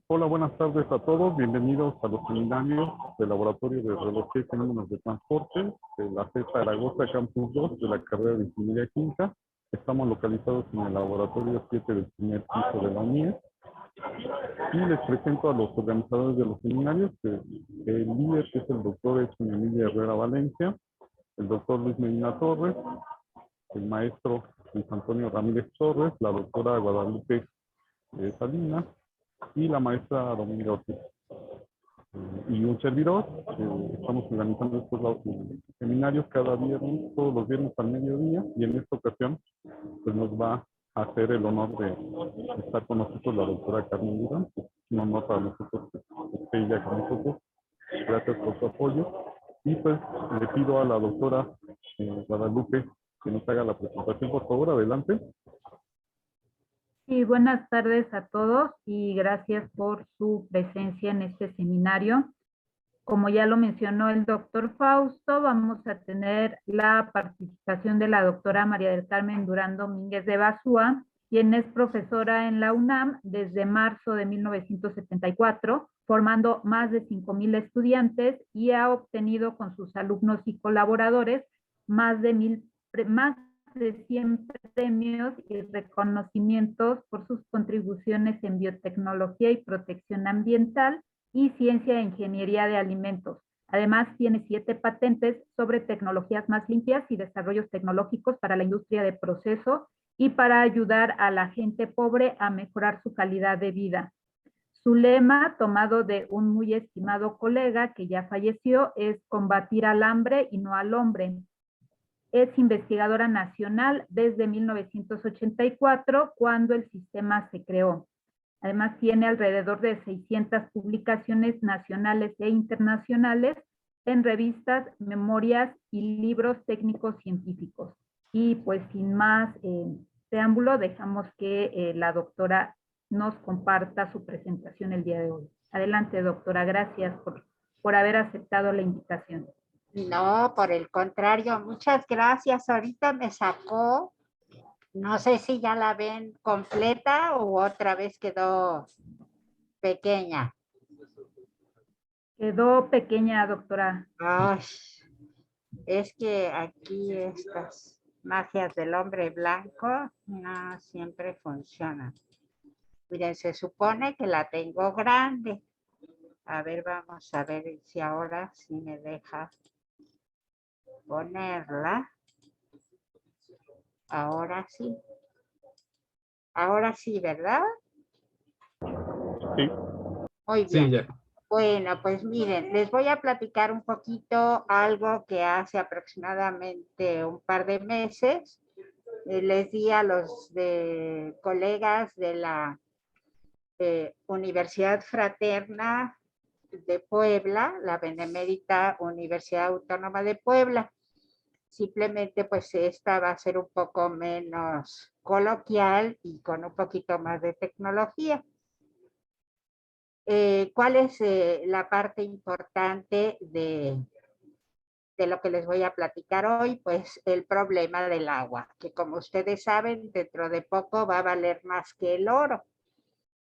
Hola, buenas tardes a todos. Bienvenidos a los seminarios del Laboratorio de Radiología y Fenómenos de Transporte de la CES Zaragoza Campus 2 de la carrera de Ingeniería Química. Estamos localizados en el Laboratorio 7 del primer piso de la UNIE. Y les presento a los organizadores de los seminarios. El líder, que es el doctor Edson Emilio Herrera Valencia, el doctor Luis Medina Torres, el maestro Luis Antonio Ramírez Torres, la doctora Guadalupe Salinas y la maestra Dominga Ortiz. Y un servidor. Estamos organizando estos seminarios cada viernes, todos los viernes al mediodía, y en esta ocasión pues nos va a hacer el honor de estar con nosotros la doctora Carmen Durán. Es un honor para nosotros que esté ella con nosotros. Gracias por su apoyo. Y pues le pido a la doctora Guadalupe que nos haga la presentación, por favor. Adelante. Sí, buenas tardes a todos y gracias por su presencia en este seminario. Como ya lo mencionó el doctor Fausto, vamos a tener la participación de la doctora María del Carmen Durán Domínguez de Bazúa, quien es profesora en la UNAM desde marzo de 1974, formando más de 5,000 estudiantes y ha obtenido con sus alumnos y colaboradores más de 100 premios y reconocimientos por sus contribuciones en biotecnología y protección ambiental y ciencia e ingeniería de alimentos. Además, tiene 7 patentes sobre tecnologías más limpias y desarrollos tecnológicos para la industria de proceso y para ayudar a la gente pobre a mejorar su calidad de vida. Su lema, tomado de un muy estimado colega que ya falleció, es combatir al hambre y no al hombre. Es investigadora nacional desde 1984, cuando el sistema se creó. Además, tiene alrededor de 600 publicaciones nacionales e internacionales en revistas, memorias y libros técnicos científicos. Y pues sin más preámbulo, dejamos que la doctora nos comparta su presentación el día de hoy. Adelante, doctora. Gracias por haber aceptado la invitación. No, por el contrario, muchas gracias. Ahorita me sacó, no sé si ya la ven completa o otra vez quedó pequeña. Quedó pequeña, doctora. Ay, es que aquí estas magias del hombre blanco no siempre funcionan. Miren, se supone que la tengo grande. A ver, vamos a ver si ahora sí me deja ponerla. Ahora sí. Ahora sí, ¿verdad? Sí. Muy bien. Sí, ya. Bueno, pues miren, les voy a platicar un poquito algo que hace aproximadamente un par de meses les di a los colegas de la Universidad Fraterna de Puebla, la Benemérita Universidad Autónoma de Puebla. Simplemente pues esta va a ser un poco menos coloquial y con un poquito más de tecnología. ¿Cuál es la parte importante de lo que les voy a platicar hoy? Pues el problema del agua, que como ustedes saben, dentro de poco va a valer más que el oro,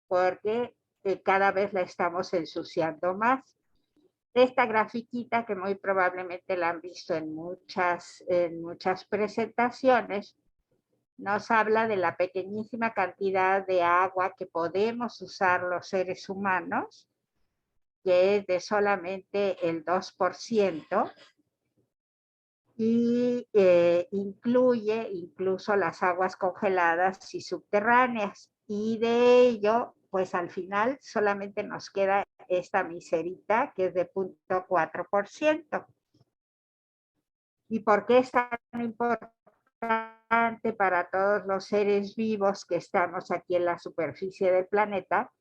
porque cada vez la estamos ensuciando más. Esta grafiquita, que muy probablemente la han visto en muchas presentaciones, nos habla de la pequeñísima cantidad de agua que podemos usar los seres humanos, que es de solamente el 2%, y incluye incluso las aguas congeladas y subterráneas. Y de ello, pues al final solamente nos queda esta miserita, que es de 0.4%. ¿Y por qué es tan importante para todos los seres vivos que estamos aquí en la superficie del planeta?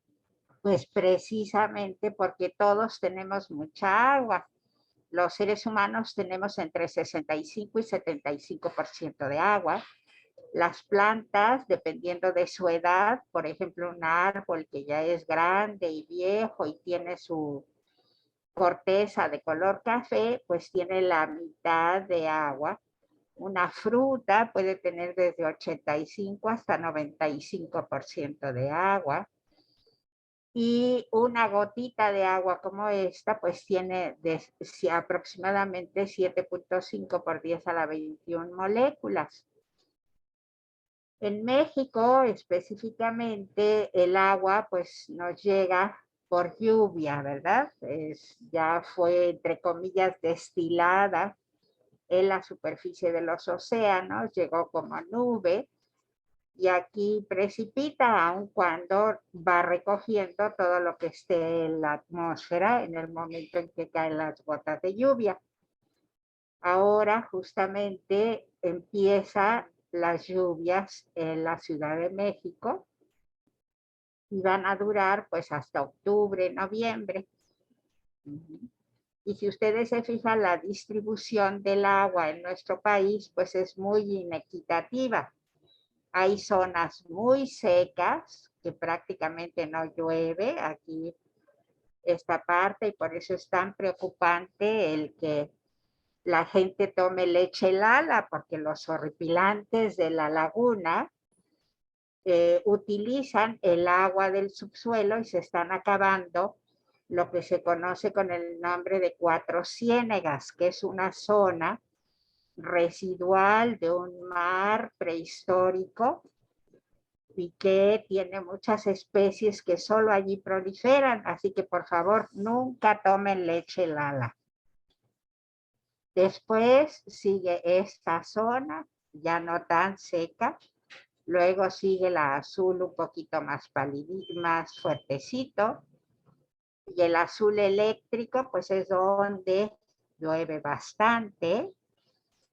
Pues precisamente porque todos tenemos mucha agua. Los seres humanos tenemos entre 65 y 75% de agua. Las plantas, dependiendo de su edad, por ejemplo, un árbol que ya es grande y viejo y tiene su corteza de color café, pues tiene la mitad de agua. Una fruta puede tener desde 85 hasta 95% de agua. Y una gotita de agua como esta, pues tiene aproximadamente 7.5 por 10 a la 21 moléculas. En México, específicamente, el agua pues nos llega por lluvia, ¿verdad? Ya fue, entre comillas, destilada en la superficie de los océanos, llegó como nube, y aquí precipita, aun cuando va recogiendo todo lo que esté en la atmósfera en el momento en que caen las gotas de lluvia. Ahora justamente empieza las lluvias en la Ciudad de México y van a durar pues hasta octubre, noviembre. Y si ustedes se fijan, la distribución del agua en nuestro país pues es muy inequitativa. Hay zonas muy secas que prácticamente no llueve aquí esta parte, y por eso es tan preocupante el que la gente tome leche Lala, porque los horripilantes de la laguna utilizan el agua del subsuelo y se están acabando lo que se conoce con el nombre de Cuatro Ciénegas, que es una zona residual de un mar prehistórico y que tiene muchas especies que solo allí proliferan, así que por favor nunca tomen leche Lala. Después sigue esta zona, ya no tan seca, luego sigue la azul un poquito más más fuertecito, y el azul eléctrico pues es donde llueve bastante.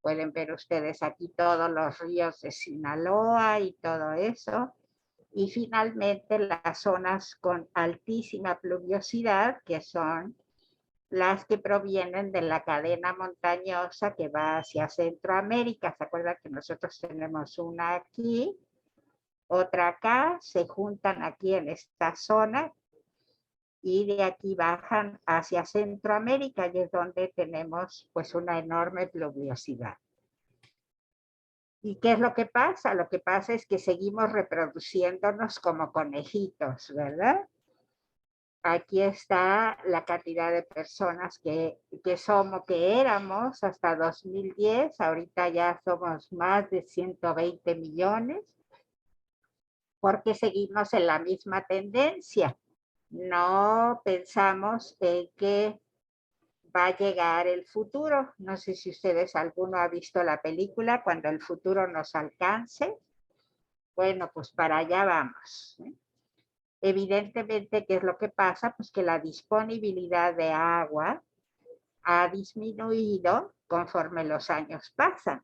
Pueden ver ustedes aquí todos los ríos de Sinaloa y todo eso. Y finalmente las zonas con altísima pluviosidad, que son las que provienen de la cadena montañosa que va hacia Centroamérica. ¿Se acuerdan que nosotros tenemos una aquí, otra acá? Se juntan aquí en esta zona y de aquí bajan hacia Centroamérica, y es donde tenemos pues una enorme pluviosidad. ¿Y qué es lo que pasa? Lo que pasa es que seguimos reproduciéndonos como conejitos, ¿verdad? Aquí está la cantidad de personas que éramos hasta 2010, ahorita ya somos más de 120 millones, porque seguimos en la misma tendencia. No pensamos en que va a llegar el futuro. No sé si ustedes, alguno ha visto la película Cuando el futuro nos alcance. Bueno, pues para allá vamos, ¿eh? Evidentemente, ¿qué es lo que pasa? Pues que la disponibilidad de agua ha disminuido conforme los años pasan.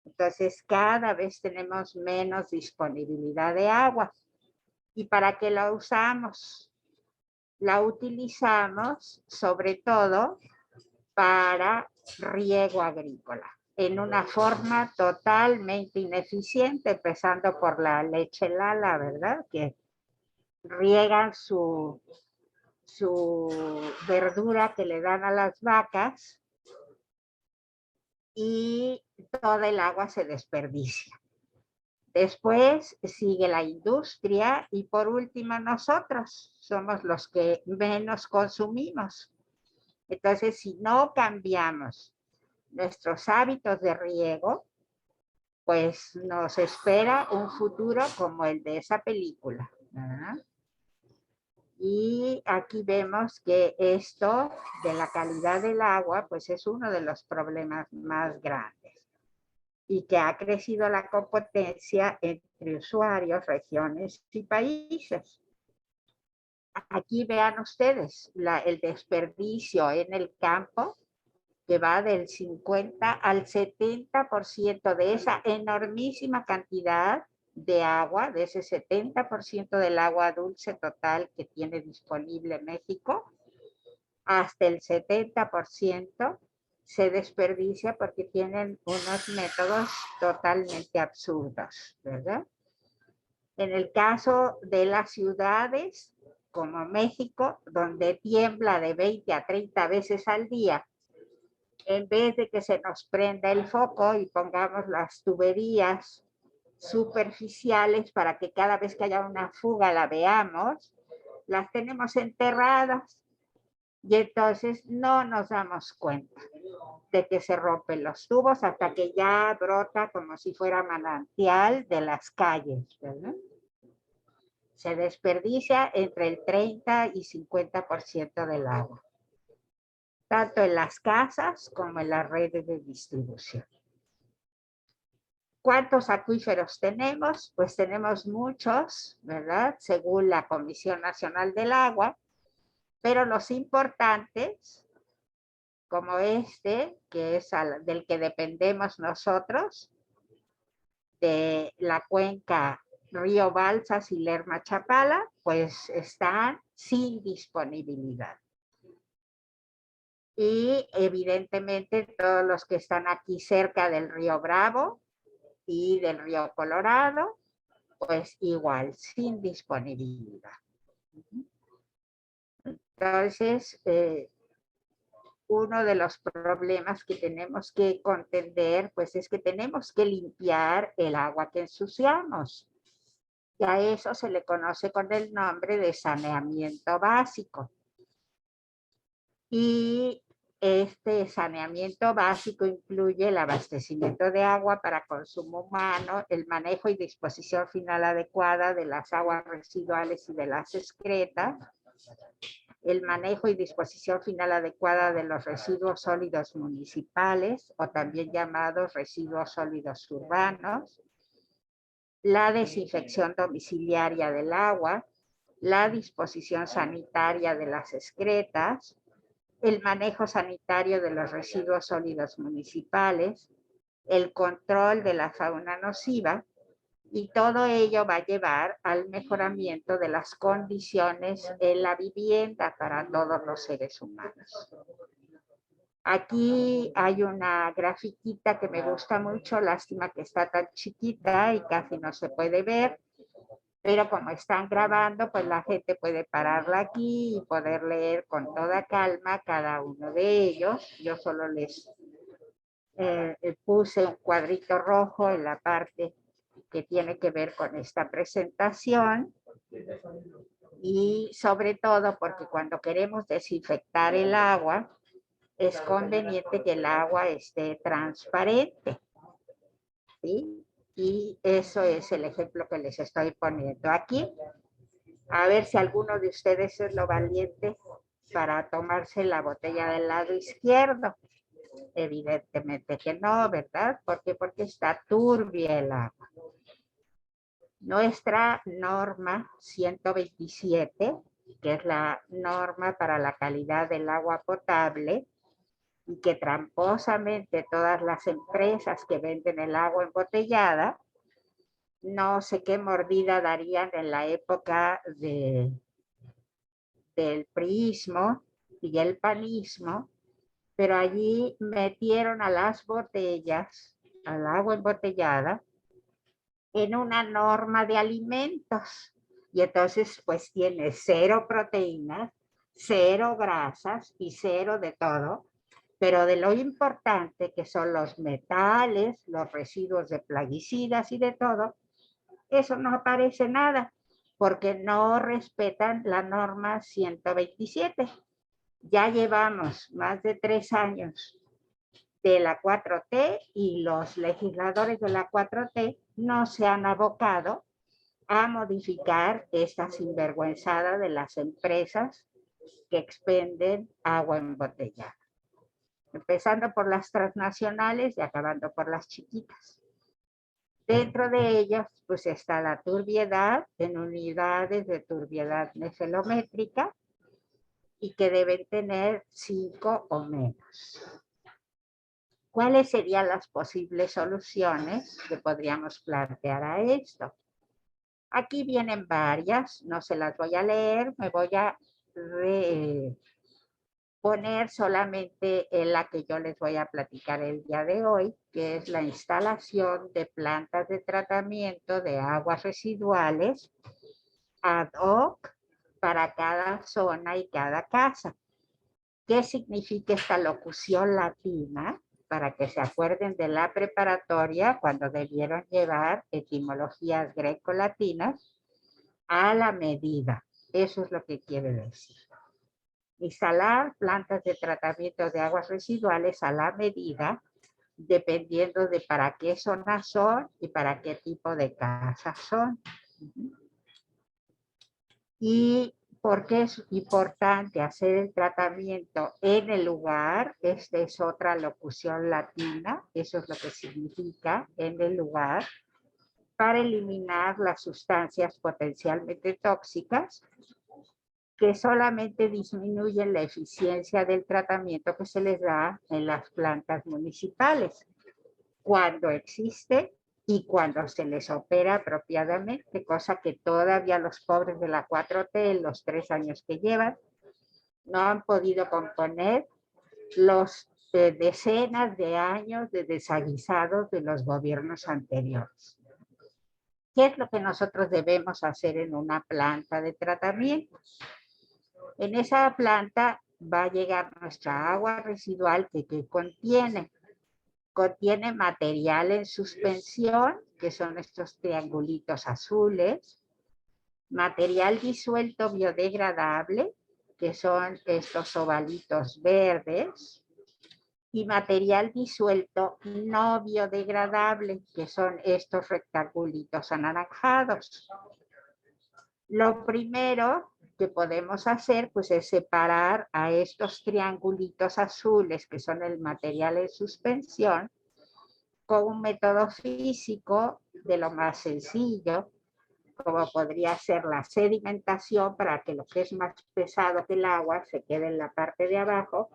Entonces, cada vez tenemos menos disponibilidad de agua. ¿Y para qué la usamos? La utilizamos sobre todo para riego agrícola, en una forma totalmente ineficiente, empezando por la leche Lala, ¿verdad? Que riegan su verdura que le dan a las vacas y toda el agua se desperdicia. Después sigue la industria y por último nosotros somos los que menos consumimos. Entonces, si no cambiamos nuestros hábitos de riego, pues nos espera un futuro como el de esa película, ¿verdad? Y aquí vemos que esto de la calidad del agua, pues es uno de los problemas más grandes, y que ha crecido la competencia entre usuarios, regiones y países. Aquí vean ustedes el desperdicio en el campo, que va del 50 al 70% de esa enormísima cantidad de agua, de ese 70% del agua dulce total que tiene disponible México, hasta el 70% se desperdicia porque tienen unos métodos totalmente absurdos, ¿verdad? En el caso de las ciudades, como México, donde tiembla de 20 a 30 veces al día, en vez de que se nos prenda el foco y pongamos las tuberías superficiales para que cada vez que haya una fuga la veamos, las tenemos enterradas y entonces no nos damos cuenta de que se rompen los tubos hasta que ya brota como si fuera manantial de las calles, ¿verdad? Se desperdicia entre el 30 y 50% del agua, tanto en las casas como en las redes de distribución. ¿Cuántos acuíferos tenemos? Pues tenemos muchos, ¿verdad? Según la Comisión Nacional del Agua, pero los importantes, como este, que es del que dependemos nosotros, de la cuenca Río Balsas y Lerma Chapala, pues están sin disponibilidad. Y evidentemente todos los que están aquí cerca del río Bravo y del río Colorado, pues igual, sin disponibilidad. Entonces, uno de los problemas que tenemos que contender, pues es que tenemos que limpiar el agua que ensuciamos. Y a eso se le conoce con el nombre de saneamiento básico. Y este saneamiento básico incluye el abastecimiento de agua para consumo humano, el manejo y disposición final adecuada de las aguas residuales y de las excretas, el manejo y disposición final adecuada de los residuos sólidos municipales o también llamados residuos sólidos urbanos, la desinfección domiciliaria del agua, la disposición sanitaria de las excretas, el manejo sanitario de los residuos sólidos municipales, el control de la fauna nociva, y todo ello va a llevar al mejoramiento de las condiciones en la vivienda para todos los seres humanos. Aquí hay una grafiquita que me gusta mucho, lástima que está tan chiquita y casi no se puede ver, pero como están grabando, pues la gente puede pararla aquí y poder leer con toda calma cada uno de ellos. Yo solo les puse un cuadrito rojo en la parte que tiene que ver con esta presentación y sobre todo porque cuando queremos desinfectar el agua, es conveniente que el agua esté transparente, ¿sí? Y eso es el ejemplo que les estoy poniendo aquí. A ver si alguno de ustedes es lo valiente para tomarse la botella del lado izquierdo. Evidentemente que no, ¿verdad? ¿Por qué? Porque está turbia el agua. Nuestra norma 127, que es la norma para la calidad del agua potable, y que tramposamente todas las empresas que venden el agua embotellada, no sé qué mordida darían en la época del priismo y el panismo, pero allí metieron a las botellas, al agua embotellada, en una norma de alimentos. Y entonces pues tiene 0 proteínas, 0 grasas y 0 de todo, pero de lo importante que son los metales, los residuos de plaguicidas y de todo, eso no aparece nada, porque no respetan la norma 127. Ya llevamos más de 3 años de la 4T y los legisladores de la 4T no se han abocado a modificar esta sinvergüenzada de las empresas que expenden agua embotellada. Empezando por las transnacionales y acabando por las chiquitas. Dentro de ellas, pues está la turbiedad en unidades de turbiedad nefelométrica y que deben tener 5 o menos. ¿Cuáles serían las posibles soluciones que podríamos plantear a esto? Aquí vienen varias, no se las voy a leer, me voy a poner solamente en la que yo les voy a platicar el día de hoy, que es la instalación de plantas de tratamiento de aguas residuales ad hoc para cada zona y cada casa. ¿Qué significa esta locución latina? Para que se acuerden de la preparatoria cuando debieron llevar etimologías greco-latinas a la medida. Eso es lo que quiere decir. Instalar plantas de tratamiento de aguas residuales a la medida, dependiendo de para qué zonas son y para qué tipo de casas son. Y por qué es importante hacer el tratamiento en el lugar. Esta es otra locución latina, eso es lo que significa en el lugar, para eliminar las sustancias potencialmente tóxicas que solamente disminuyen la eficiencia del tratamiento que se les da en las plantas municipales, cuando existe y cuando se les opera apropiadamente, cosa que todavía los pobres de la 4T, en los 3 años que llevan, no han podido componer los decenas de años de desaguisados de los gobiernos anteriores. ¿Qué es lo que nosotros debemos hacer en una planta de tratamiento? En esa planta va a llegar nuestra agua residual que contiene material en suspensión, que son estos triangulitos azules, material disuelto biodegradable, que son estos ovalitos verdes, y material disuelto no biodegradable, que son estos rectangulitos anaranjados. Lo primero que podemos hacer pues es separar a estos triangulitos azules, que son el material en suspensión, con un método físico de lo más sencillo, como podría ser la sedimentación, para que lo que es más pesado que el agua se quede en la parte de abajo,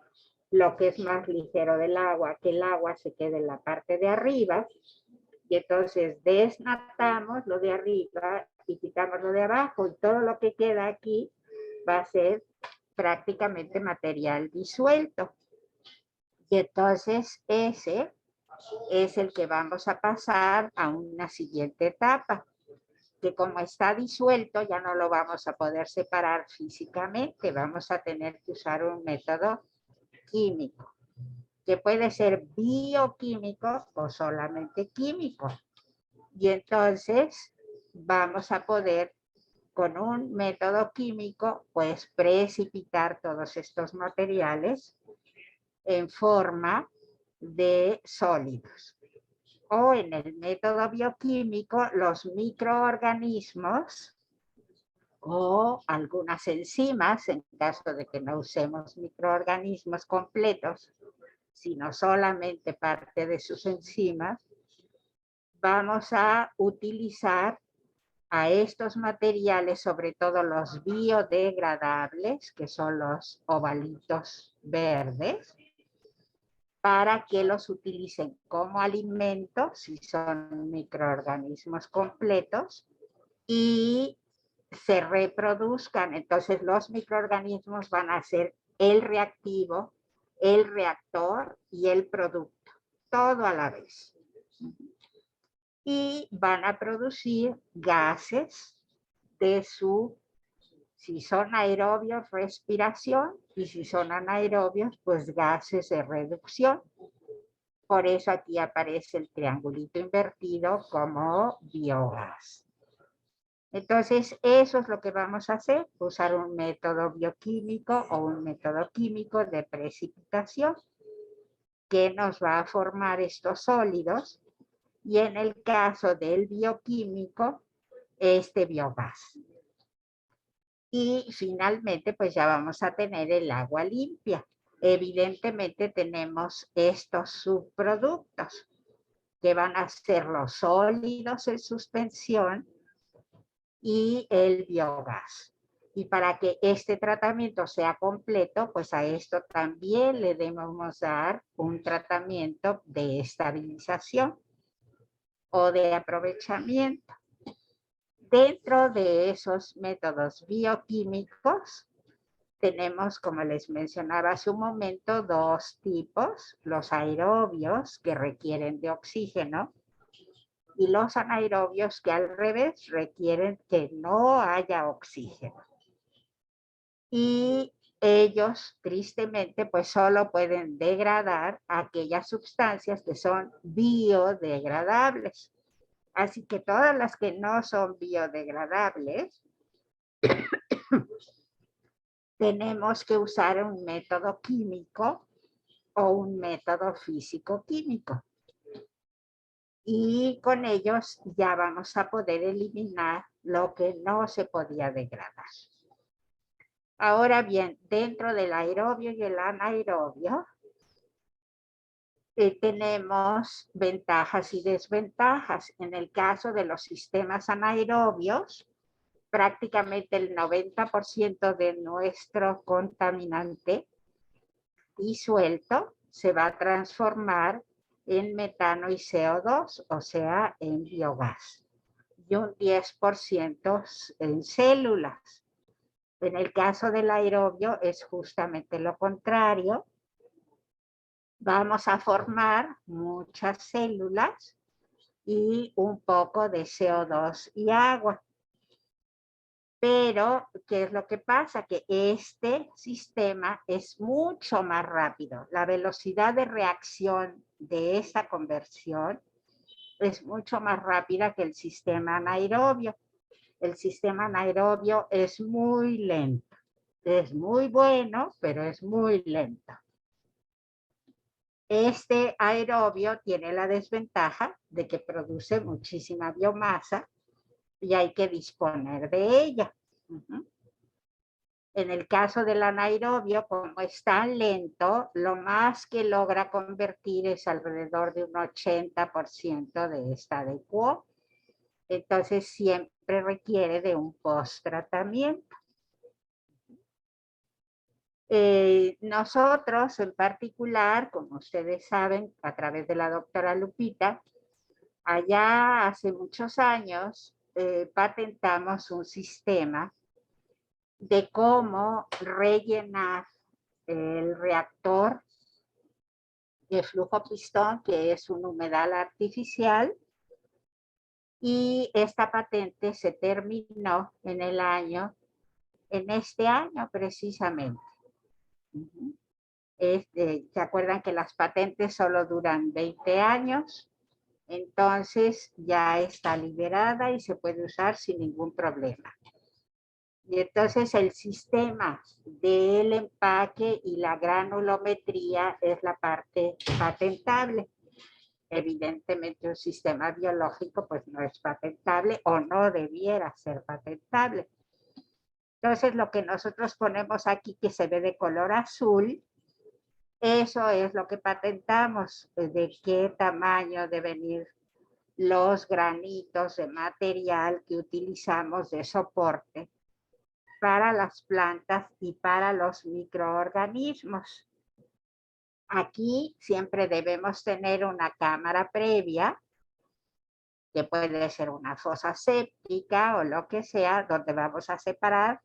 lo que es más ligero del agua, que el agua se quede en la parte de arriba, y entonces desnatamos lo de arriba y quitamos lo de abajo, y todo lo que queda aquí va a ser prácticamente material disuelto. Y entonces ese es el que vamos a pasar a una siguiente etapa, que como está disuelto ya no lo vamos a poder separar físicamente, vamos a tener que usar un método químico, que puede ser bioquímico o solamente químico. Y entonces vamos a poder, con un método químico, pues precipitar todos estos materiales en forma de sólidos. O en el método bioquímico, los microorganismos o algunas enzimas, en caso de que no usemos microorganismos completos, sino solamente parte de sus enzimas, vamos a utilizar a estos materiales, sobre todo los biodegradables, que son los ovalitos verdes, para que los utilicen como alimento, si son microorganismos completos, y se reproduzcan. Entonces los microorganismos van a ser el reactivo, el reactor y el producto, todo a la vez. Y van a producir gases de su, si son aerobios, respiración, y si son anaerobios, pues gases de reducción. Por eso aquí aparece el triangulito invertido como biogás. Entonces, eso es lo que vamos a hacer, usar un método bioquímico o un método químico de precipitación que nos va a formar estos sólidos, y en el caso del bioquímico, este biogás. Y finalmente, pues ya vamos a tener el agua limpia. Evidentemente tenemos estos subproductos que van a ser los sólidos en suspensión y el biogás. Y para que este tratamiento sea completo, pues a esto también le debemos dar un tratamiento de estabilización o de aprovechamiento. Dentro de esos métodos bioquímicos, tenemos, como les mencionaba hace un momento, dos tipos: los aerobios, que requieren de oxígeno, y los anaerobios, que al revés requieren que no haya oxígeno. Y ellos, tristemente, pues solo pueden degradar aquellas sustancias que son biodegradables. Así que todas las que no son biodegradables tenemos que usar un método químico o un método físico-químico. Y con ellos ya vamos a poder eliminar lo que no se podía degradar. Ahora bien, dentro del aerobio y el anaerobio, tenemos ventajas y desventajas. En el caso de los sistemas anaerobios, prácticamente el 90% de nuestro contaminante disuelto se va a transformar en metano y CO2, o sea, en biogás. Y un 10% en células. En el caso del aerobio es justamente lo contrario. Vamos a formar muchas células y un poco de CO2 y agua. Pero, ¿qué es lo que pasa? Que este sistema es mucho más rápido. La velocidad de reacción de esta conversión es mucho más rápida que el sistema anaerobio. El sistema anaerobio es muy lento. Es muy bueno, pero es muy lento. Este aerobio tiene la desventaja de que produce muchísima biomasa y hay que disponer de ella. En el caso del anaerobio, como es tan lento, lo más que logra convertir es alrededor de un 80% de statu quo. Entonces siempre requiere de un post-tratamiento. Nosotros en particular, como ustedes saben, a través de la doctora Lupita, allá hace muchos años patentamos un sistema de cómo rellenar el reactor de flujo pistón, que es un humedal artificial, y esta patente se terminó en este año precisamente. ¿Se acuerdan que las patentes solo duran 20 años? Entonces ya está liberada y se puede usar sin ningún problema. Y entonces el sistema del empaque y la granulometría es la parte patentable. Evidentemente un sistema biológico pues no es patentable o no debiera ser patentable. Entonces lo que nosotros ponemos aquí que se ve de color azul, eso es lo que patentamos, de qué tamaño deben ir los granitos de material que utilizamos de soporte para las plantas y para los microorganismos. Aquí siempre debemos tener una cámara previa, que puede ser una fosa séptica o lo que sea, donde vamos a separar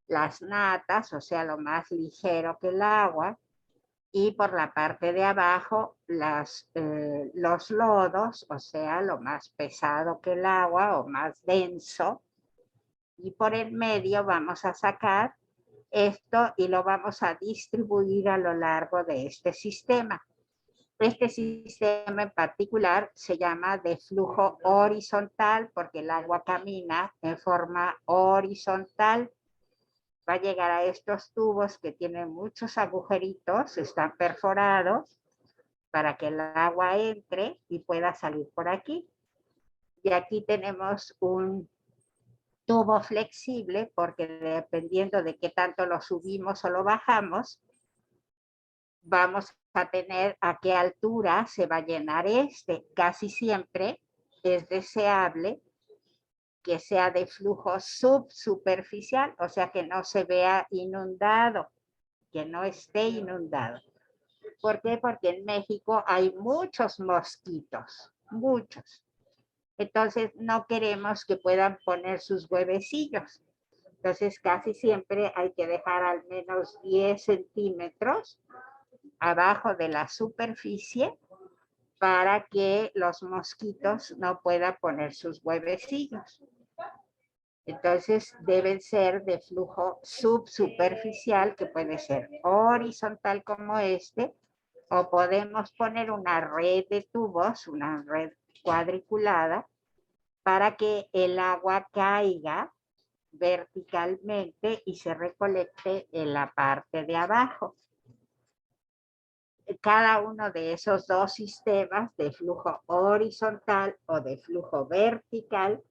las natas, o sea, lo más ligero que el agua, y por la parte de abajo los lodos, o sea, lo más pesado que el agua o más denso, y por el medio vamos a sacar esto y lo vamos a distribuir a lo largo de este sistema. Este sistema en particular se llama de flujo horizontal porque el agua camina en forma horizontal. Va a llegar a estos tubos que tienen muchos agujeritos, están perforados para que el agua entre y pueda salir por aquí. Y aquí tenemos un tubo flexible porque dependiendo de qué tanto lo subimos o lo bajamos, vamos a tener a qué altura se va a llenar este. Casi siempre es deseable que sea de flujo subsuperficial, o sea que no se vea inundado, que no esté inundado. ¿Por qué? Porque en México hay muchos mosquitos, muchos. Entonces no queremos que puedan poner sus huevecillos. Entonces casi siempre hay que dejar al menos 10 centímetros abajo de la superficie para que los mosquitos no puedan poner sus huevecillos. Entonces deben ser de flujo subsuperficial, que puede ser horizontal como este, o podemos poner una red de tubos, una red cuadriculada, para que el agua caiga verticalmente y se recolecte en la parte de abajo. Cada uno de esos dos sistemas de flujo horizontal o de flujo vertical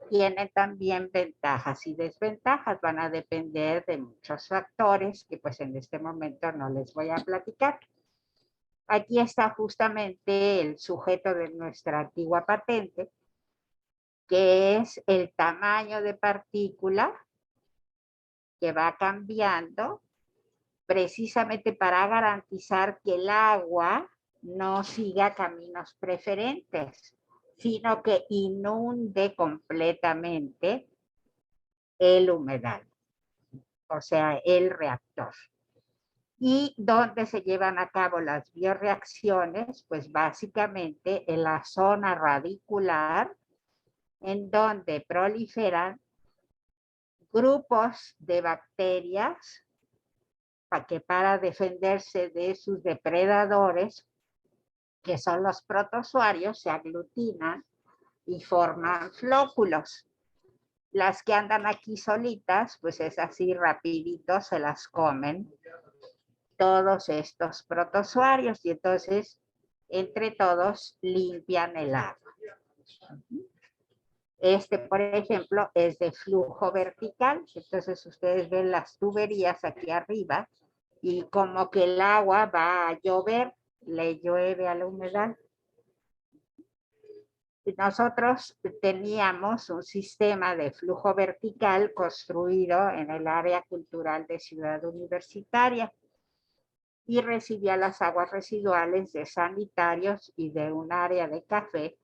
tiene también ventajas y desventajas. Van a depender de muchos factores que pues en este momento no les voy a platicar. Aquí está justamente el sujeto de nuestra antigua patente, que es el tamaño de partícula que va cambiando precisamente para garantizar que el agua no siga caminos preferentes, sino que inunde completamente el humedal, o sea, el reactor. ¿Y dónde se llevan a cabo las bioreacciones? Pues básicamente en la zona radicular, en donde proliferan grupos de bacterias que para defenderse de sus depredadores, que son los protozoarios, se aglutinan y forman flóculos. Las que andan aquí solitas, pues es así rapidito, se las comen todos estos protozoarios y entonces entre todos limpian el agua. Este, por ejemplo, es de flujo vertical, entonces ustedes ven las tuberías aquí arriba y como que el agua va a llover, le llueve a la humedad. Nosotros teníamos un sistema de flujo vertical construido en el área cultural de Ciudad Universitaria y recibía las aguas residuales de sanitarios y de un área de café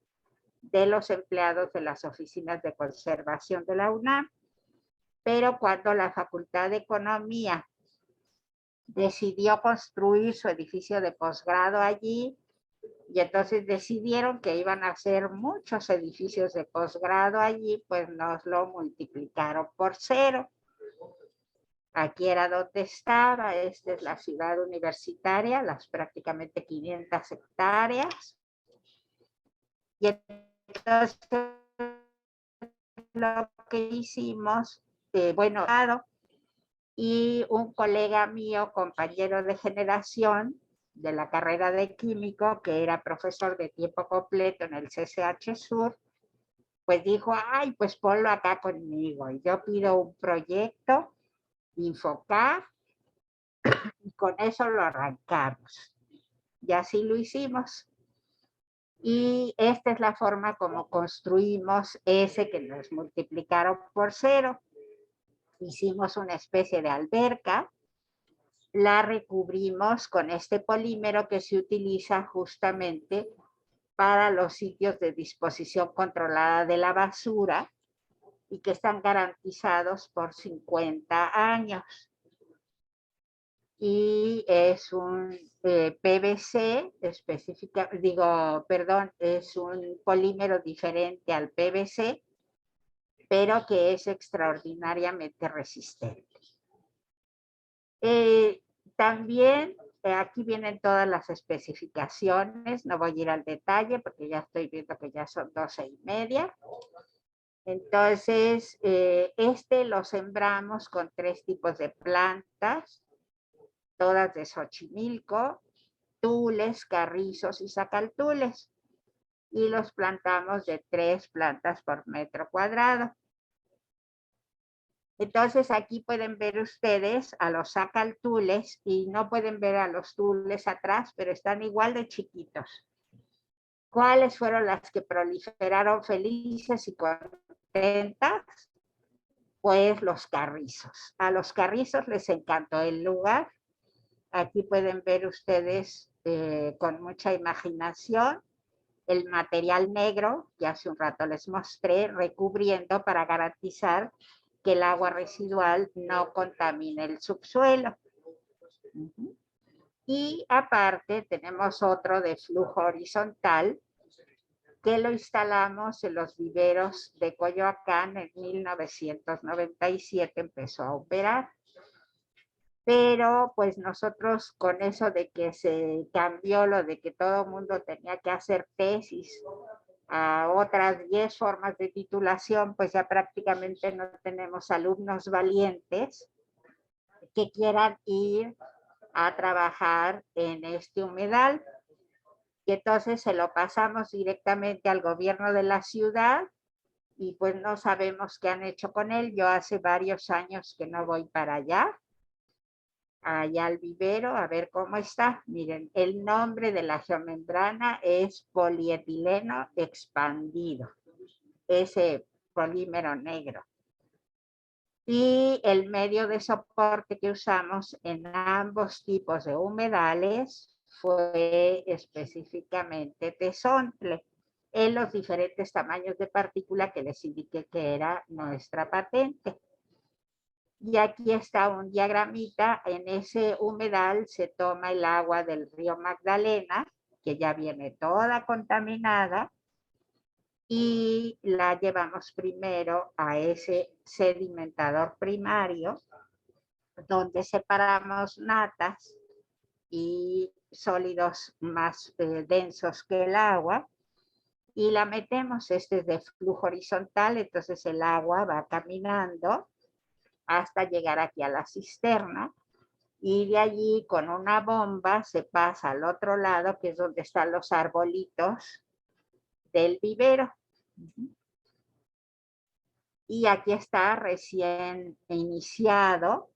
de los empleados de las oficinas de conservación de la UNAM. Pero cuando la Facultad de Economía decidió construir su edificio de posgrado allí, y entonces decidieron que iban a hacer muchos edificios de posgrado allí, pues nos lo multiplicaron por 0. Aquí era donde estaba, esta es la ciudad universitaria, las prácticamente 500 hectáreas. Y entonces lo que hicimos, bueno, y un colega mío, compañero de generación de la carrera de químico, que era profesor de tiempo completo en el CCH Sur, pues dijo, ay, pues ponlo acá conmigo. Y yo pido un proyecto, Infocar, y con eso lo arrancamos. Y así lo hicimos. Y esta es la forma como construimos ese que nos multiplicaron por 0. Hicimos una especie de alberca, la recubrimos con este polímero que se utiliza justamente para los sitios de disposición controlada de la basura y que están garantizados por 50 años. Y es un PVC específica, es un polímero diferente al PVC, pero que es extraordinariamente resistente. También aquí vienen todas las especificaciones, no voy a ir al detalle porque ya estoy viendo que ya son 12:30. Entonces, este lo sembramos con 3 tipos de plantas, todas de Xochimilco, tules, carrizos y sacaltules, y los plantamos de 3 plantas por metro cuadrado. Entonces aquí pueden ver ustedes a los sacaltules y no pueden ver a los tules atrás, pero están igual de chiquitos. ¿Cuáles fueron las que proliferaron felices y contentas? Pues los carrizos. A los carrizos les encantó el lugar. Aquí pueden ver ustedes con mucha imaginación el material negro que hace un rato les mostré, recubriendo para garantizar que el agua residual no contamine el subsuelo. Y aparte tenemos otro de flujo horizontal que lo instalamos en los viveros de Coyoacán en 1997, empezó a operar. Pero pues nosotros con eso de que se cambió lo de que todo el mundo tenía que hacer tesis a otras 10 formas de titulación, pues ya prácticamente no tenemos alumnos valientes que quieran ir a trabajar en este humedal. Y entonces se lo pasamos directamente al gobierno de la ciudad y pues no sabemos qué han hecho con él. Yo hace varios años que no voy para allá al vivero, a ver cómo está. Miren, el nombre de la geomembrana es polietileno expandido, ese polímero negro. Y el medio de soporte que usamos en ambos tipos de humedales fue específicamente tezontle, en los diferentes tamaños de partícula que les indiqué que era nuestra patente. Y aquí está un diagramita. En ese humedal se toma el agua del río Magdalena, que ya viene toda contaminada, y la llevamos primero a ese sedimentador primario, donde separamos natas y sólidos más densos que el agua, y la metemos. Este es de flujo horizontal, entonces el agua va caminando hasta llegar aquí a la cisterna, y de allí con una bomba se pasa al otro lado, que es donde están los arbolitos del vivero. Y aquí está recién iniciado.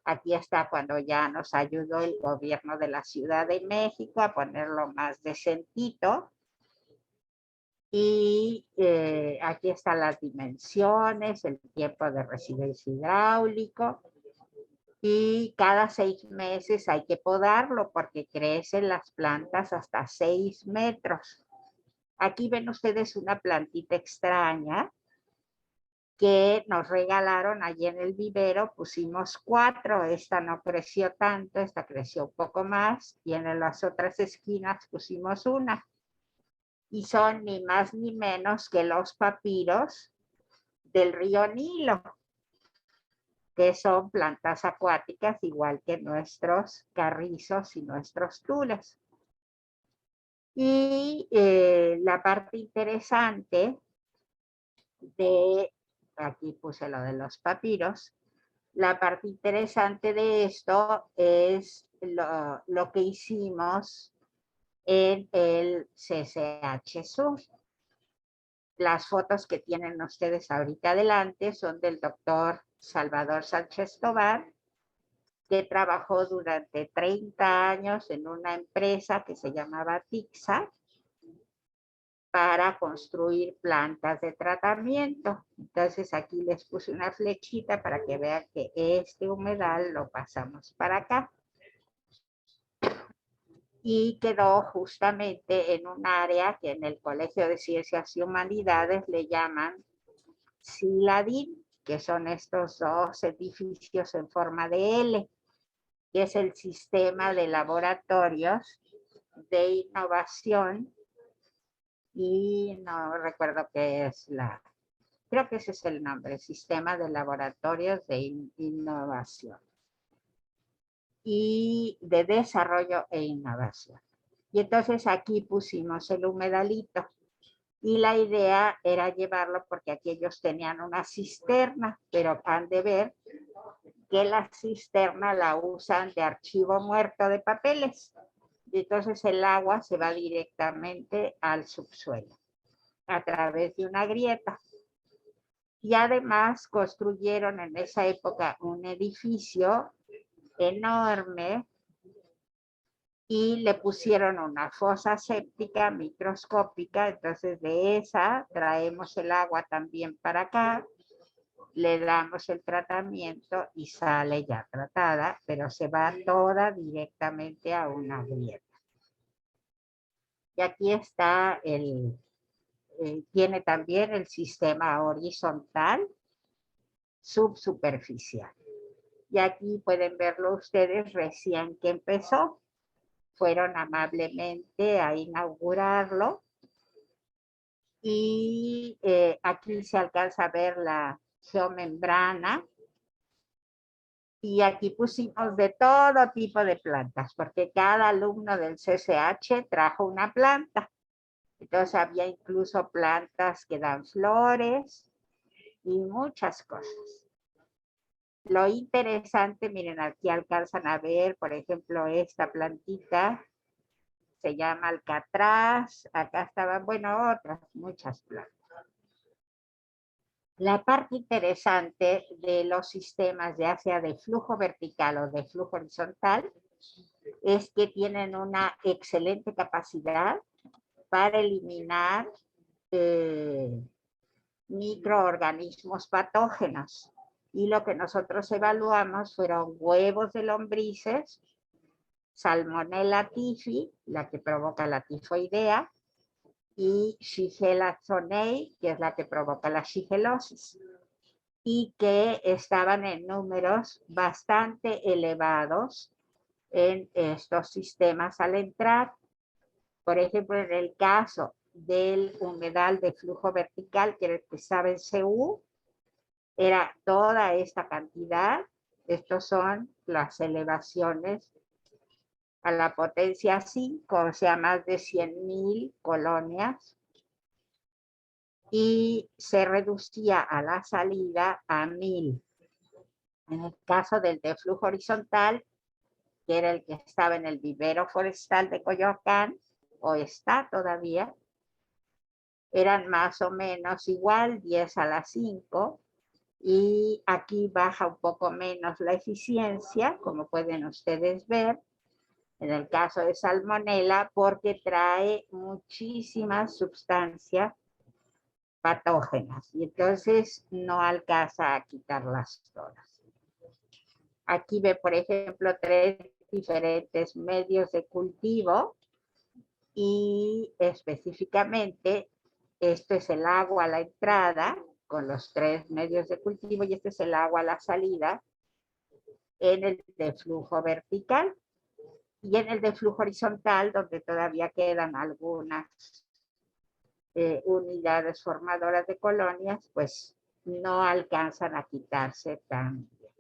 Aquí está cuando ya nos ayudó el gobierno de la Ciudad de México a ponerlo más decentito. Y aquí están las dimensiones, el tiempo de residencia hidráulico. Y cada 6 meses hay que podarlo porque crecen las plantas hasta 6 metros. Aquí ven ustedes una plantita extraña que nos regalaron allí en el vivero. Pusimos 4, esta no creció tanto, esta creció un poco más, y en las otras esquinas pusimos una. Y son ni más ni menos que los papiros del río Nilo, que son plantas acuáticas igual que nuestros carrizos y nuestros tules. Y la parte interesante de, aquí puse lo de los papiros, la parte interesante de esto es lo que hicimos en el CCH Sur. Las fotos que tienen ustedes ahorita adelante son del doctor Salvador Sánchez Tovar, que trabajó durante 30 años en una empresa que se llamaba TICSA para construir plantas de tratamiento. Entonces aquí les puse una flechita para que vean que este humedal lo pasamos para acá. Y quedó justamente en un área que en el Colegio de Ciencias y Humanidades le llaman CILADIN, que son estos 2 edificios en forma de L, que es el sistema de laboratorios de innovación, y no recuerdo qué es creo que ese es el nombre, Sistema de Laboratorios de Innovación y de Desarrollo e Innovación. Y entonces aquí pusimos el humedalito. Y la idea era llevarlo porque aquí ellos tenían una cisterna, pero han de ver que la cisterna la usan de archivo muerto de papeles. Y entonces el agua se va directamente al subsuelo a través de una grieta. Y además construyeron en esa época un edificio enorme y le pusieron una fosa séptica microscópica. Entonces de esa traemos el agua también para acá, le damos el tratamiento y sale ya tratada, pero se va toda directamente a una grieta. Y aquí está tiene también el sistema horizontal subsuperficial. Y aquí pueden verlo ustedes recién que empezó. Fueron amablemente a inaugurarlo. Y aquí se alcanza a ver la geomembrana. Y aquí pusimos de todo tipo de plantas, porque cada alumno del CCH trajo una planta. Entonces había incluso plantas que dan flores y muchas cosas. Lo interesante, miren, aquí alcanzan a ver, por ejemplo, esta plantita se llama alcatraz. Acá estaban, bueno, otras, muchas plantas. La parte interesante de los sistemas, ya sea de flujo vertical o de flujo horizontal, es que tienen una excelente capacidad para eliminar microorganismos patógenos. Y lo que nosotros evaluamos fueron huevos de lombrices, Salmonella typhi, la que provoca la tifoidea, y Shigella zonei, que es la que provoca la shigelosis, y que estaban en números bastante elevados en estos sistemas al entrar. Por ejemplo, en el caso del humedal de flujo vertical, que estaba en CU, era toda esta cantidad. Estos son las elevaciones a la potencia 5, o sea, más de 100.000 colonias, y se reducía a la salida a 1000. En el caso del de flujo horizontal, que era el que estaba en el vivero forestal de Coyoacán, o está todavía, eran más o menos igual, 10 a la 5, y aquí baja un poco menos la eficiencia, como pueden ustedes ver, en el caso de Salmonella, porque trae muchísimas sustancias patógenas, y entonces no alcanza a quitarlas todas. Aquí ve, por ejemplo, 3 diferentes medios de cultivo, y específicamente esto es el agua a la entrada con los 3 medios de cultivo, y este es el agua a la salida en el de flujo vertical. Y en el de flujo horizontal, donde todavía quedan algunas unidades formadoras de colonias, pues no alcanzan a quitarse tan bien.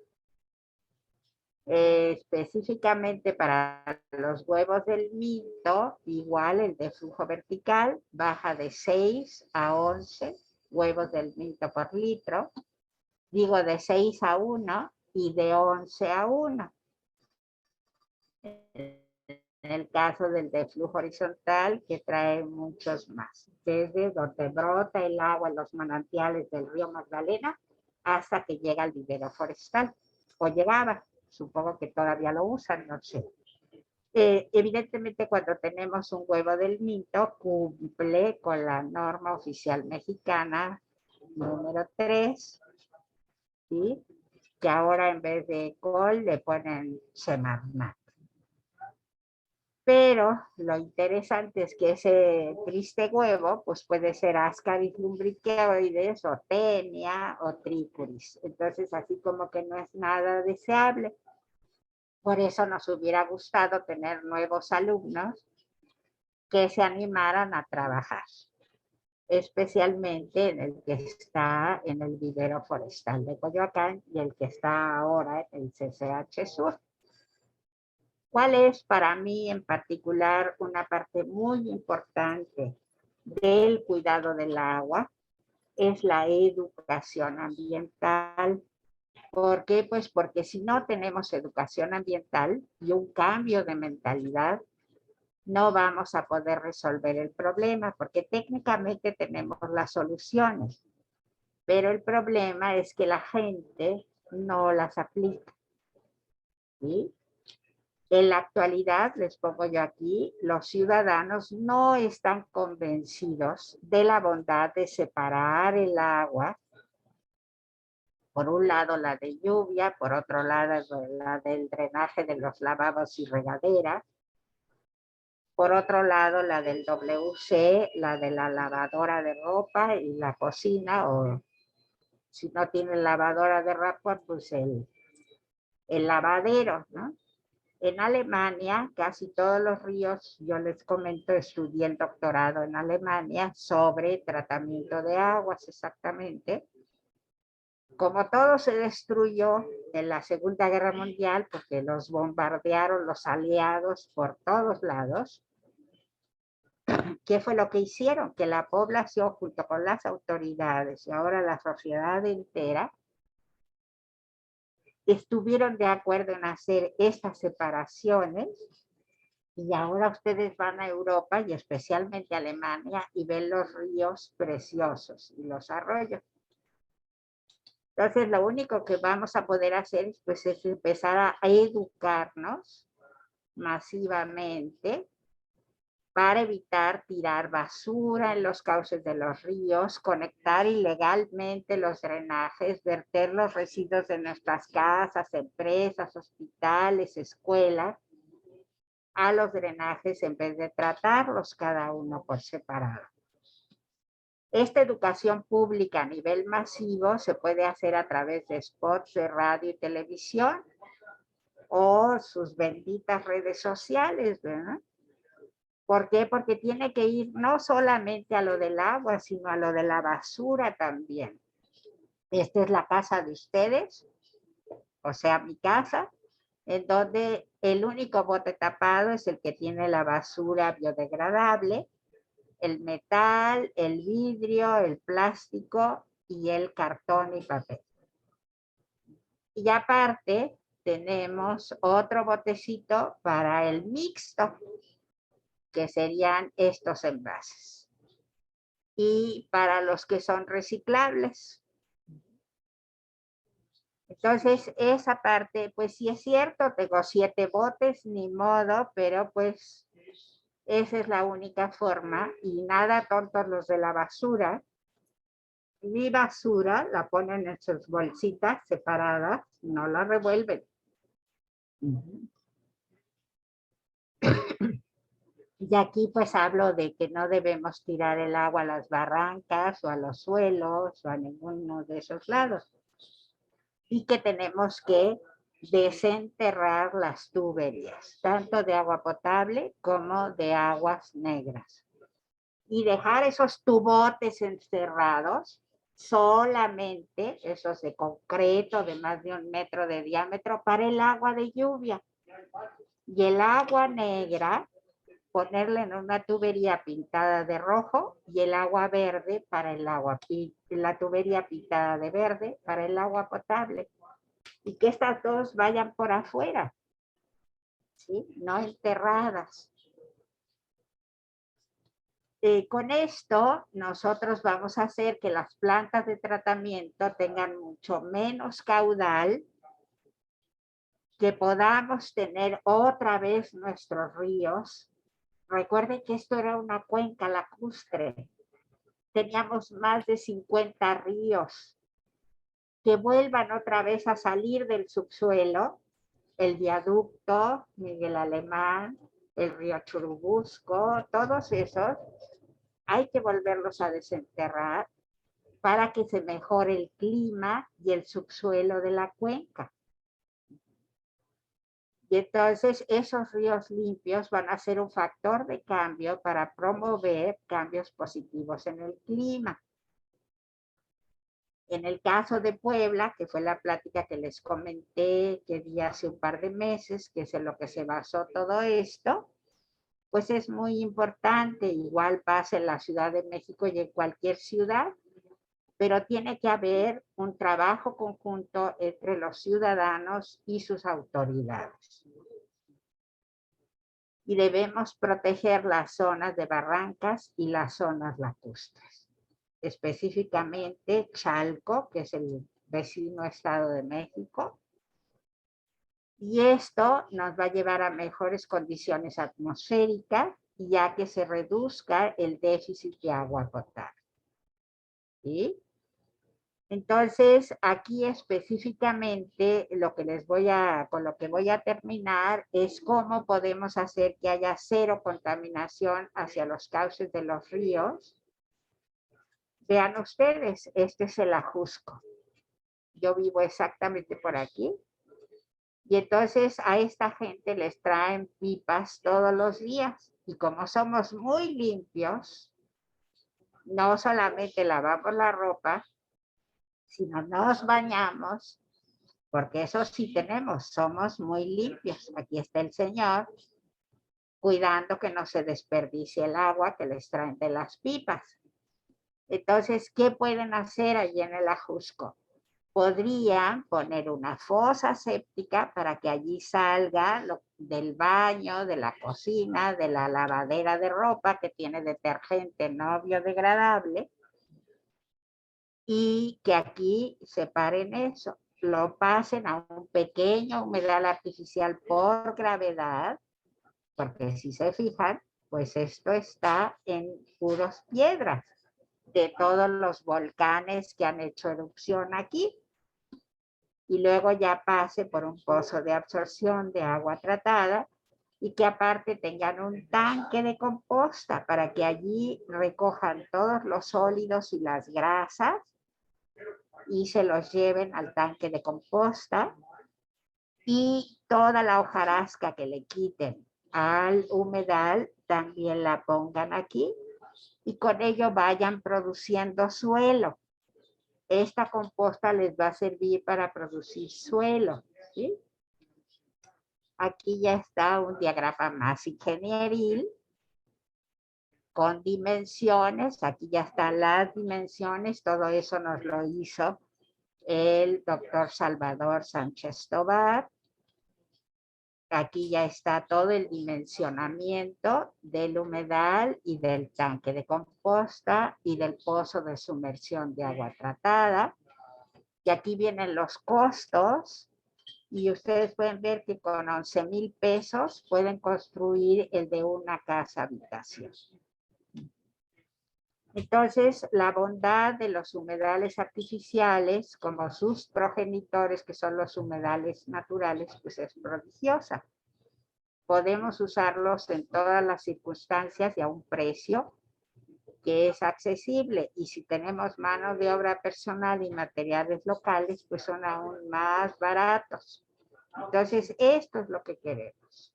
Específicamente para los huevos del minto, igual el de flujo vertical baja de 6 a 11 huevos del minto por litro, digo de 6 a 1 y de 11 a 1. En el caso del de flujo horizontal, que trae muchos más, desde donde brota el agua en los manantiales del río Magdalena hasta que llega al vivero forestal, o llegaba. Supongo que todavía lo usan, no sé. Evidentemente, cuando tenemos un huevo del minto, cumple con la norma oficial mexicana número 3, ¿sí? Que ahora en vez de col le ponen Semarnat. Pero lo interesante es que ese triste huevo pues puede ser Ascaris lumbricoides o Tenia o Trichuris. Entonces así como que no es nada deseable. Por eso nos hubiera gustado tener nuevos alumnos que se animaran a trabajar, especialmente en el que está en el vivero forestal de Coyoacán y el que está ahora en el CCH Sur. ¿Cuál es para mí en particular una parte muy importante del cuidado del agua? Es la educación ambiental. ¿Por qué? Pues porque si no tenemos educación ambiental y un cambio de mentalidad, no vamos a poder resolver el problema, porque técnicamente tenemos las soluciones, pero el problema es que la gente no las aplica, ¿sí? En la actualidad, les pongo yo aquí, los ciudadanos no están convencidos de la bondad de separar el agua. Por un lado la de lluvia, por otro lado la del drenaje de los lavabos y regaderas, por otro lado la del WC, la de la lavadora de ropa y la cocina, o si no tiene lavadora de ropa, pues el lavadero, ¿no? En Alemania, casi todos los ríos, yo les comento, estudié el doctorado en Alemania sobre tratamiento de aguas exactamente. Como todo se destruyó en la Segunda Guerra Mundial, porque los bombardearon los aliados por todos lados, ¿Qué fue lo que hicieron? Que la población, junto con las autoridades y ahora la sociedad entera, estuvieron de acuerdo en hacer estas separaciones. Y ahora ustedes van a Europa y especialmente a Alemania y ven los ríos preciosos y los arroyos. Entonces, lo único que vamos a poder hacer pues, es empezar a educarnos masivamente para evitar tirar basura en los cauces de los ríos, conectar ilegalmente los drenajes, verter los residuos de nuestras casas, empresas, hospitales, escuelas, a los drenajes en vez de tratarlos cada uno por separado. Esta educación pública a nivel masivo se puede hacer a través de spots de radio y televisión o sus benditas redes sociales, ¿verdad? ¿Por qué? Porque tiene que ir no solamente a lo del agua, sino a lo de la basura también. Esta es la casa de ustedes, o sea, mi casa, en donde el único bote tapado es el que tiene la basura biodegradable, el metal, el vidrio, el plástico y el cartón y papel. Y aparte tenemos otro botecito para el mixto, que serían estos envases. Y para los que son reciclables. Entonces, esa parte, pues sí es cierto, tengo 7 botes, ni modo, pero pues esa es la única forma. Y nada tontos los de la basura. Mi basura la ponen en sus bolsitas separadas, no la revuelven. Y aquí pues hablo de que no debemos tirar el agua a las barrancas o a los suelos o a ninguno de esos lados. Y que tenemos que desenterrar las tuberías, tanto de agua potable como de aguas negras. Y dejar esos tubotes encerrados, solamente esos de concreto de más de 1 metro de diámetro para el agua de lluvia. Y el agua negra, ponerla en una tubería pintada de rojo y el agua verde para el agua, la tubería pintada de verde para el agua potable. Y que estas dos vayan por afuera, ¿sí? No enterradas. Con esto, nosotros vamos a hacer que las plantas de tratamiento tengan mucho menos caudal, que podamos tener otra vez nuestros ríos. Recuerden que esto era una cuenca lacustre. Teníamos más de 50 ríos que vuelvan otra vez a salir del subsuelo. El viaducto, Miguel Alemán, el río Churubusco, todos esos, hay que volverlos a desenterrar para que se mejore el clima y el subsuelo de la cuenca. Y entonces esos ríos limpios van a ser un factor de cambio para promover cambios positivos en el clima. En el caso de Puebla, que fue la plática que les comenté que di hace un par de meses, que es en lo que se basó todo esto, pues es muy importante, igual pasa en la Ciudad de México y en cualquier ciudad, pero tiene que haber un trabajo conjunto entre los ciudadanos y sus autoridades. Y debemos proteger las zonas de barrancas y las zonas lacustres. Específicamente Chalco, que es el vecino Estado de México. Y esto nos va a llevar a mejores condiciones atmosféricas, ya que se reduzca el déficit de agua potable. ¿Sí? Entonces, aquí específicamente con lo que voy a terminar es cómo podemos hacer que haya cero contaminación hacia los cauces de los ríos. Vean ustedes, este es el Ajusco. Yo vivo exactamente por aquí. Y entonces a esta gente les traen pipas todos los días. Y como somos muy limpios, no solamente lavamos la ropa, sino nos bañamos, porque eso sí tenemos, somos muy limpios. Aquí está el señor, cuidando que no se desperdicie el agua que les traen de las pipas. Entonces, ¿qué pueden hacer allí en el Ajusco? Podrían poner una fosa séptica para que allí salga del baño, de la cocina, de la lavadera de ropa que tiene detergente no biodegradable, y que aquí separen eso, lo pasen a un pequeño humedal artificial por gravedad, porque si se fijan, pues esto está en puros piedras de todos los volcanes que han hecho erupción aquí, y luego ya pase por un pozo de absorción de agua tratada, y que aparte tengan un tanque de composta para que allí recojan todos los sólidos y las grasas y se los lleven al tanque de composta, y toda la hojarasca que le quiten al humedal también la pongan aquí, y con ello vayan produciendo suelo. Esta composta les va a servir para producir suelo, ¿sí? Aquí ya está un diagrama más ingenieril con dimensiones. Aquí ya están las dimensiones. Todo eso nos lo hizo el doctor Salvador Sánchez Tobar. Aquí ya está todo el dimensionamiento del humedal y del tanque de composta y del pozo de sumersión de agua tratada. Y aquí vienen los costos, y ustedes pueden ver que con 11,000 pesos pueden construir el de una casa habitación. Entonces, la bondad de los humedales artificiales, como sus progenitores, que son los humedales naturales, pues es prodigiosa. Podemos usarlos en todas las circunstancias y a un precio que es accesible. Y si tenemos mano de obra personal y materiales locales, pues son aún más baratos. Entonces, esto es lo que queremos.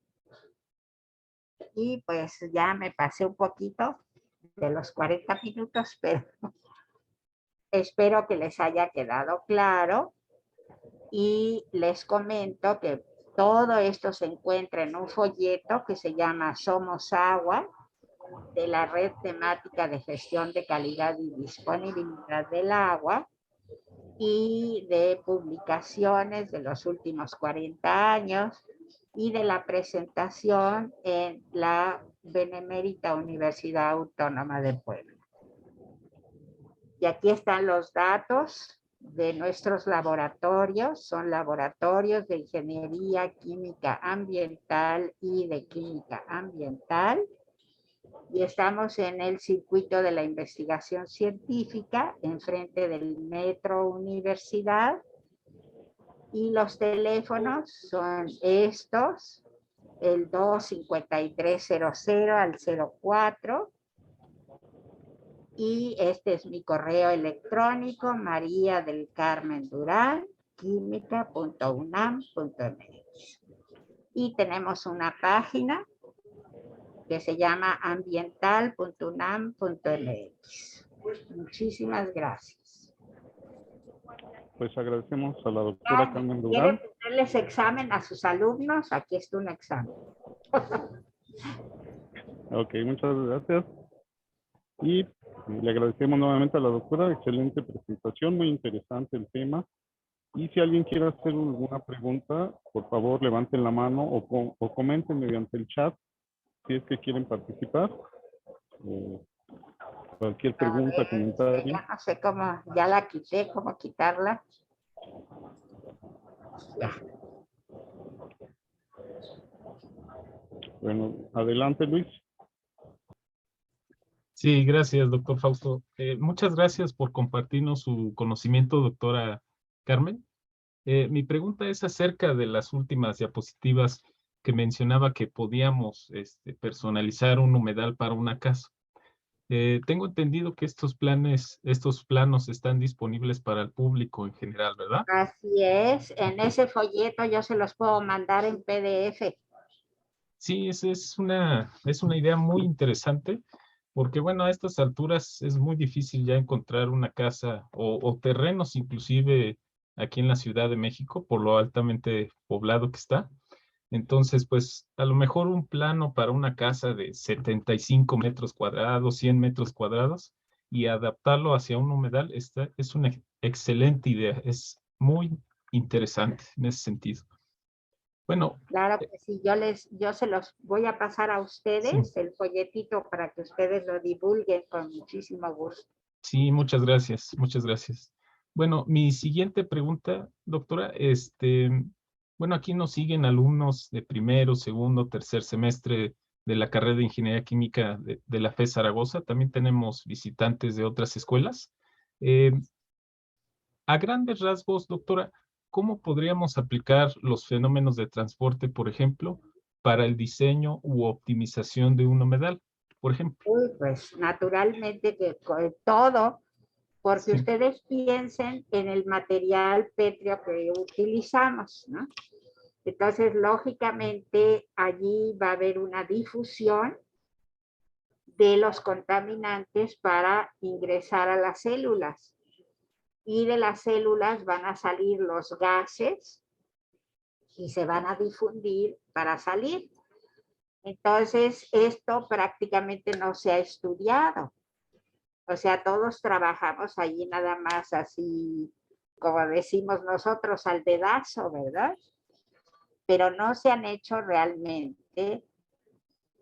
Y pues ya me pasé un poquito de los 40 minutos, pero espero que les haya quedado claro, y les comento que todo esto se encuentra en un folleto que se llama Somos Agua, de la Red Temática de Gestión de Calidad y Disponibilidad del Agua, y de publicaciones de los últimos 40 años, y de la presentación en la Benemérita Universidad Autónoma de Puebla. Y aquí están los datos de nuestros laboratorios. Son laboratorios de Ingeniería Química Ambiental y de Química Ambiental. Y estamos en el circuito de la investigación científica, enfrente del Metro Universidad. Y los teléfonos son estos, el 25300 al 04. Y este es mi correo electrónico, María del Carmen Durán, química.unam.mx. Y tenemos una página que se llama ambiental.unam.mx. Muchísimas gracias. Pues agradecemos a la doctora Carmen Durán. ¿Quieren hacerles examen a sus alumnos? Aquí está un examen. Ok, muchas gracias. Y le agradecemos nuevamente a la doctora. Excelente presentación, muy interesante el tema. Y si alguien quiere hacer alguna pregunta, por favor levanten la mano o comenten mediante el chat si es que quieren participar. Cualquier pregunta, comentario. Ya no sé cómo, ya la quité, cómo quitarla. Ya. Bueno, adelante, Luis. Sí, gracias, doctor Fausto. Muchas gracias por compartirnos su conocimiento, doctora Carmen. Mi pregunta es acerca de las últimas diapositivas que mencionaba que podíamos personalizar un humedal para una casa. Tengo entendido que estos planos están disponibles para el público en general, ¿verdad? Así es, en ese folleto yo se los puedo mandar en PDF. Sí, es una idea muy interesante, porque bueno, a estas alturas es muy difícil ya encontrar una casa o terrenos inclusive aquí en la Ciudad de México, por lo altamente poblado que está. Entonces, pues a lo mejor un plano para una casa de 75 metros cuadrados, 100 metros cuadrados y adaptarlo hacia un humedal, esta es una excelente idea, es muy interesante en ese sentido. Bueno, Claro que sí, yo se los voy a pasar a sí, ustedes el folletito para que ustedes lo divulguen con muchísimo gusto. sí, muchas gracias, muchas gracias. Bueno, mi siguiente pregunta, doctora, bueno, aquí nos siguen alumnos de primero, segundo, tercer semestre de la carrera de Ingeniería Química de la FE Zaragoza. También tenemos visitantes de otras escuelas. Eh, a grandes rasgos, doctora, ¿cómo podríamos aplicar los fenómenos de transporte, por ejemplo, para el diseño u optimización de un humedal? Por ejemplo, Uy, pues naturalmente que todo, porque sí, ustedes piensen en el material pétreo que utilizamos, ¿no? Entonces, lógicamente, allí va a haber una difusión de los contaminantes para ingresar a las células. Y de las células van a salir los gases y se van a difundir para salir. Entonces, esto prácticamente no se ha estudiado. O sea, todos trabajamos allí nada más así, como decimos nosotros, al dedazo, ¿verdad? Pero no se han hecho realmente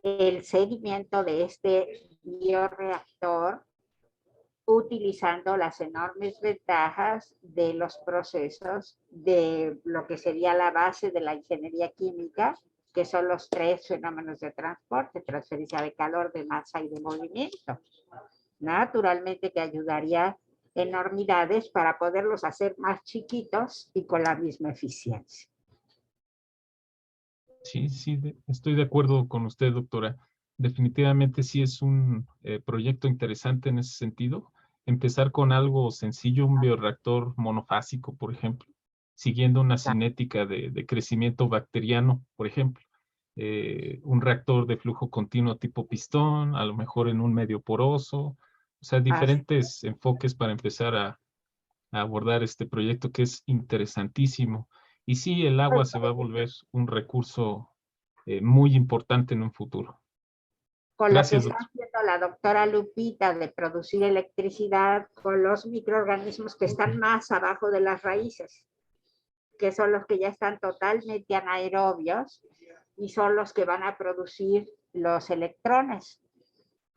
el seguimiento de este bioreactor utilizando las enormes ventajas de los procesos de lo que sería la base de la ingeniería química, que son los tres fenómenos de transporte: transferencia de calor, de masa y de movimiento. Naturalmente que ayudaría enormidades para poderlos hacer más chiquitos y con la misma eficiencia. sí, sí, estoy de acuerdo con usted, doctora. Definitivamente sí es un proyecto interesante en ese sentido. Empezar con algo sencillo, un bioreactor monofásico, por ejemplo, siguiendo una cinética de crecimiento bacteriano, por ejemplo. Un reactor de flujo continuo tipo pistón, a lo mejor en un medio poroso, o sea, Así, diferentes enfoques para empezar a abordar este proyecto que es interesantísimo. Y sí, el agua se va a volver un recurso muy importante en un futuro. con lo que Gracias, está doctor. haciendo la doctora Lupita de producir electricidad con los microorganismos que están más abajo de las raíces, que son los que ya están totalmente anaerobios y son los que van a producir los electrones.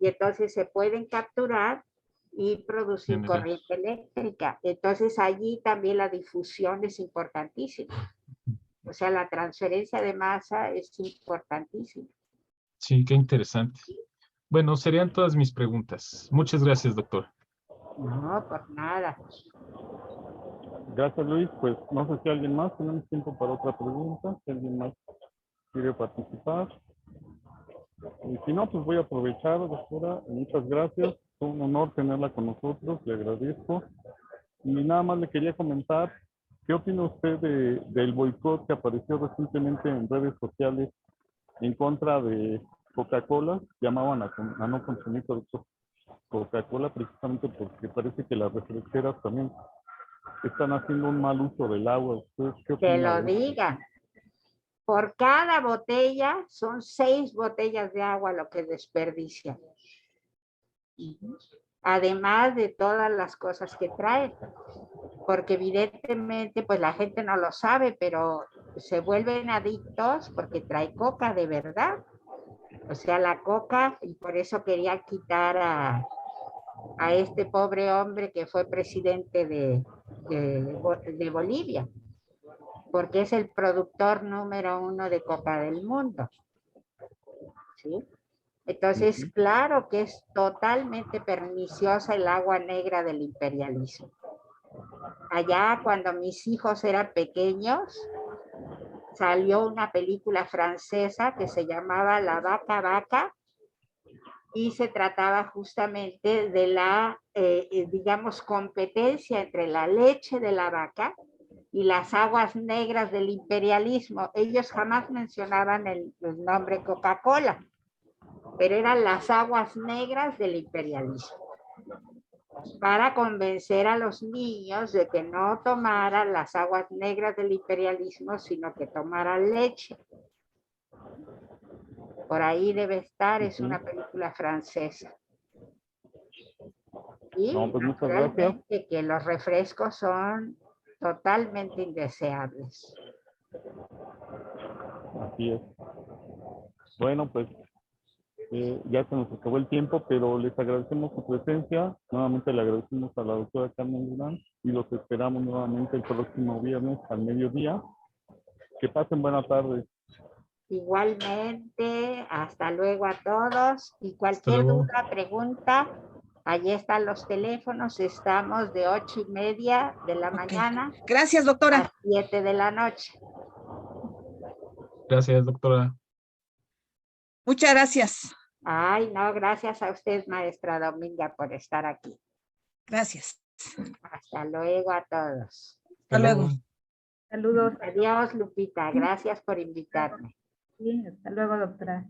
Y entonces se pueden capturar y producir General. corriente eléctrica. Entonces allí también la difusión es importantísima. O sea, la transferencia de masa es importantísima. Sí, qué interesante. Bueno, serían todas mis preguntas. Muchas gracias, doctor. No, por nada. Gracias, Luis. Pues no sé si alguien más, tenemos tiempo para otra pregunta, si alguien más quiere participar. Y si no, pues voy a aprovechar, doctora. Muchas gracias. Fue un honor tenerla con nosotros, le agradezco. Y nada más le quería comentar, ¿qué opina usted del boicot que apareció recientemente en redes sociales en contra de Coca-Cola? Llamaban a no consumir productos Coca-Cola precisamente porque parece que las refresqueras también están haciendo un mal uso del agua. ¿Usted qué Que opina lo de eso? diga. Por cada botella son 6 botellas de agua lo que desperdician. Además de todas las cosas que trae, porque evidentemente pues la gente no lo sabe, pero se vuelven adictos porque trae coca de verdad. O sea, la coca, y por eso quería quitar a este pobre hombre que fue presidente de Bolivia, porque es el productor número 1 de coca del mundo. ¿Sí? Entonces, Ujú. claro que es totalmente perniciosa el agua negra del imperialismo. Allá cuando mis hijos eran pequeños, salió una película francesa que se llamaba La Vaca Vaca y se trataba justamente de la, digamos, competencia entre la leche de la vaca y las aguas negras del imperialismo. Ellos jamás mencionaban el nombre Coca-Cola, pero eran las aguas negras del imperialismo, para convencer a los niños de que no tomaran las aguas negras del imperialismo, sino que tomaran leche. Por ahí debe estar, es Ujú. una película francesa. Y No, pues muchas gracias. naturalmente que los refrescos son totalmente indeseables. Así es. Bueno, pues ya se nos acabó el tiempo, pero les agradecemos su presencia. Nuevamente le agradecemos a la doctora Carmen Durán y los esperamos nuevamente el próximo viernes al mediodía. Que pasen buena tarde. Igualmente, hasta luego a todos. Y cualquier luego. duda, pregunta, allí están los teléfonos. Estamos de 8:30 de la Ok. mañana Gracias, a doctora. 7 de la noche. Gracias, doctora. Muchas gracias. Ay, no, gracias a usted, maestra Dominga, por estar aquí. Gracias. Hasta luego a todos. Hasta luego. Saludos. Adiós, Lupita. Gracias por invitarme. Sí, hasta luego, doctora.